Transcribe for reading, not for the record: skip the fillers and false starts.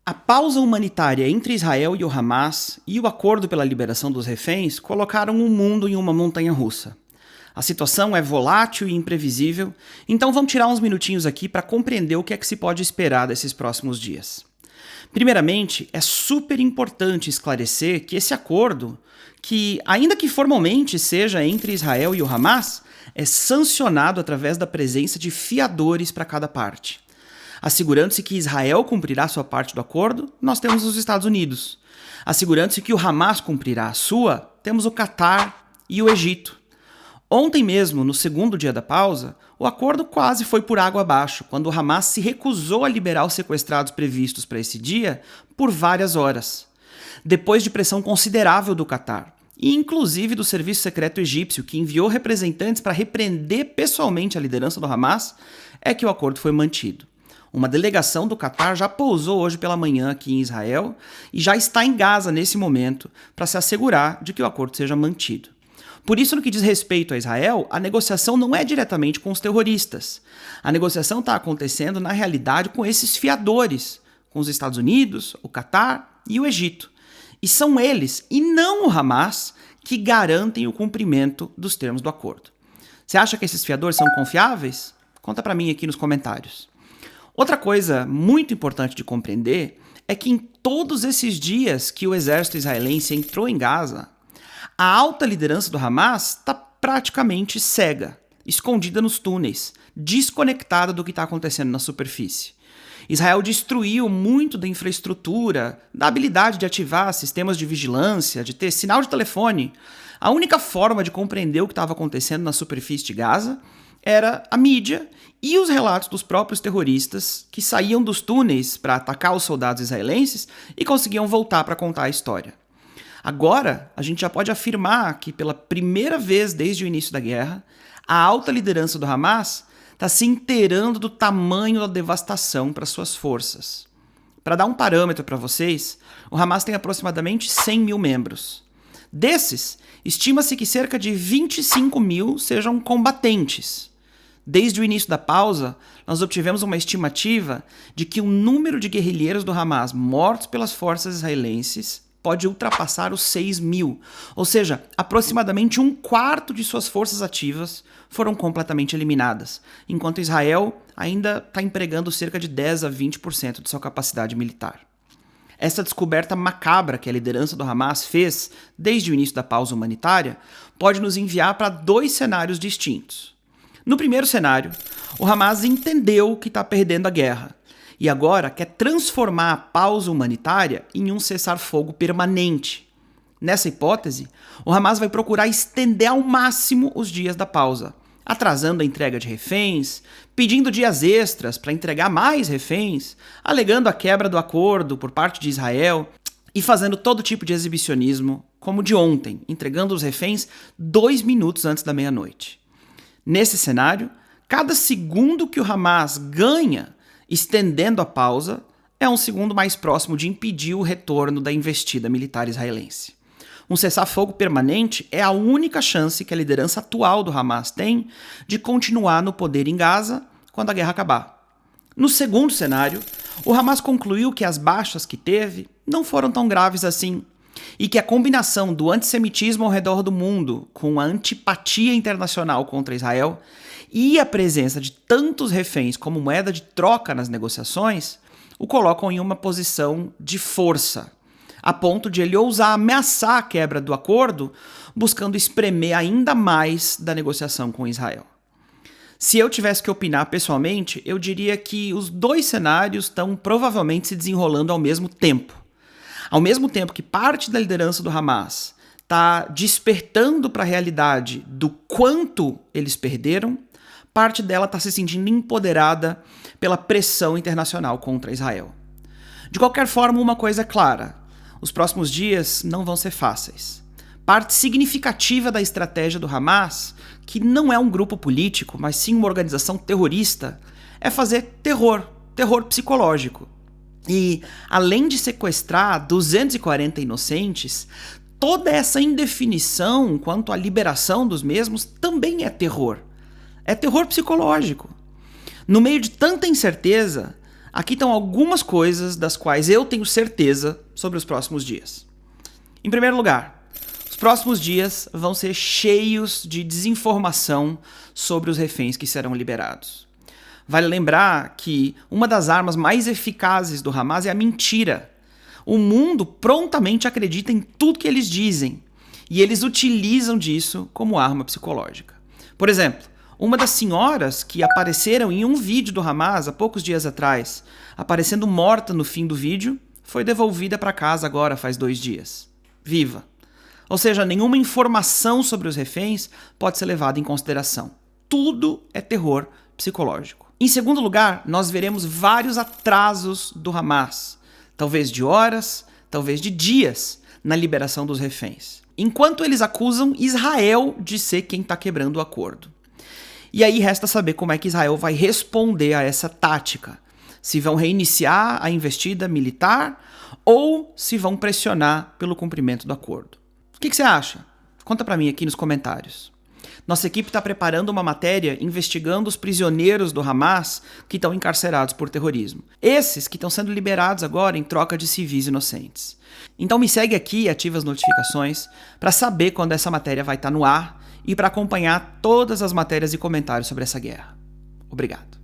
A pausa humanitária entre Israel e o Hamas e o acordo pela liberação dos reféns colocaram o mundo em uma montanha-russa. A situação é volátil e imprevisível, então vamos tirar uns minutinhos aqui para compreender o que é que se pode esperar desses próximos dias. Primeiramente, é super importante esclarecer que esse acordo, que ainda que formalmente seja entre Israel e o Hamas, é sancionado através da presença de fiadores para cada parte. Assegurando-se que Israel cumprirá sua parte do acordo, nós temos os Estados Unidos. Assegurando-se que o Hamas cumprirá a sua, temos o Catar e o Egito. Ontem mesmo, no segundo dia da pausa, o acordo quase foi por água abaixo, quando o Hamas se recusou a liberar os sequestrados previstos para esse dia por várias horas. Depois de pressão considerável do Catar, e inclusive do Serviço Secreto Egípcio, que enviou representantes para repreender pessoalmente a liderança do Hamas, é que o acordo foi mantido. Uma delegação do Catar já pousou hoje pela manhã aqui em Israel e já está em Gaza nesse momento para se assegurar de que o acordo seja mantido. Por isso, no que diz respeito a Israel, a negociação não é diretamente com os terroristas. A negociação está acontecendo, na realidade, com esses fiadores, com os Estados Unidos, o Catar e o Egito. E são eles, e não o Hamas, que garantem o cumprimento dos termos do acordo. Você acha que esses fiadores são confiáveis? Conta para mim aqui nos comentários. Outra coisa muito importante de compreender é que em todos esses dias que o exército israelense entrou em Gaza, a alta liderança do Hamas está praticamente cega, escondida nos túneis, desconectada do que está acontecendo na superfície. Israel destruiu muito da infraestrutura, da habilidade de ativar sistemas de vigilância, de ter sinal de telefone. A única forma de compreender o que estava acontecendo na superfície de Gaza era a mídia e os relatos dos próprios terroristas que saíam dos túneis para atacar os soldados israelenses e conseguiam voltar para contar a história. Agora, a gente já pode afirmar que pela primeira vez desde o início da guerra, a alta liderança do Hamas está se inteirando do tamanho da devastação para suas forças. Para dar um parâmetro para vocês, o Hamas tem aproximadamente 100 mil membros. Desses, estima-se que cerca de 25 mil sejam combatentes. Desde o início da pausa, nós obtivemos uma estimativa de que o número de guerrilheiros do Hamas mortos pelas forças israelenses pode ultrapassar os 6 mil, ou seja, aproximadamente um quarto de suas forças ativas foram completamente eliminadas, enquanto Israel ainda está empregando cerca de 10 a 20% de sua capacidade militar. Essa descoberta macabra que a liderança do Hamas fez desde o início da pausa humanitária pode nos enviar para dois cenários distintos. No primeiro cenário, o Hamas entendeu que está perdendo a guerra e agora quer transformar a pausa humanitária em um cessar-fogo permanente. Nessa hipótese, o Hamas vai procurar estender ao máximo os dias da pausa, atrasando a entrega de reféns, pedindo dias extras para entregar mais reféns, alegando a quebra do acordo por parte de Israel e fazendo todo tipo de exibicionismo, como o de ontem, entregando os reféns 2 minutos antes da meia-noite. Nesse cenário, cada segundo que o Hamas ganha estendendo a pausa é um segundo mais próximo de impedir o retorno da investida militar israelense. Um cessar-fogo permanente é a única chance que a liderança atual do Hamas tem de continuar no poder em Gaza quando a guerra acabar. No segundo cenário, o Hamas concluiu que as baixas que teve não foram tão graves assim e que a combinação do antissemitismo ao redor do mundo com a antipatia internacional contra Israel e a presença de tantos reféns como moeda de troca nas negociações o colocam em uma posição de força, a ponto de ele ousar ameaçar a quebra do acordo, buscando espremer ainda mais da negociação com Israel. Se eu tivesse que opinar pessoalmente, eu diria que os dois cenários estão provavelmente se desenrolando ao mesmo tempo. Ao mesmo tempo que parte da liderança do Hamas está despertando para a realidade do quanto eles perderam, parte dela está se sentindo empoderada pela pressão internacional contra Israel. De qualquer forma, uma coisa é clara: os próximos dias não vão ser fáceis. Parte significativa da estratégia do Hamas, que não é um grupo político, mas sim uma organização terrorista, é fazer terror psicológico. E, além de sequestrar 240 inocentes, toda essa indefinição quanto à liberação dos mesmos também é terror. É terror psicológico. No meio de tanta incerteza, Aqui estão algumas coisas das quais eu tenho certeza sobre os próximos dias. Em primeiro lugar, os próximos dias vão ser cheios de desinformação sobre os reféns que serão liberados. Vale lembrar que uma das armas mais eficazes do Hamas é a mentira. O mundo prontamente acredita em tudo que eles dizem e eles utilizam disso como arma psicológica. Por exemplo, uma das senhoras que apareceram em um vídeo do Hamas há poucos dias atrás, aparecendo morta no fim do vídeo, foi devolvida para casa agora faz 2 dias. Viva! Ou seja, nenhuma informação sobre os reféns pode ser levada em consideração. Tudo é terror psicológico. Em segundo lugar, nós veremos vários atrasos do Hamas, talvez de horas, talvez de dias, na liberação dos reféns, enquanto eles acusam Israel de ser quem está quebrando o acordo. E aí resta saber como é que Israel vai responder a essa tática. Se vão reiniciar a investida militar ou se vão pressionar pelo cumprimento do acordo. O que você acha? Conta pra mim aqui nos comentários. Nossa equipe está preparando uma matéria investigando os prisioneiros do Hamas que estão encarcerados por terrorismo. Esses que estão sendo liberados agora em troca de civis inocentes. Então me segue aqui e ativa as notificações para saber quando essa matéria vai estar no ar e para acompanhar todas as matérias e comentários sobre essa guerra. Obrigado.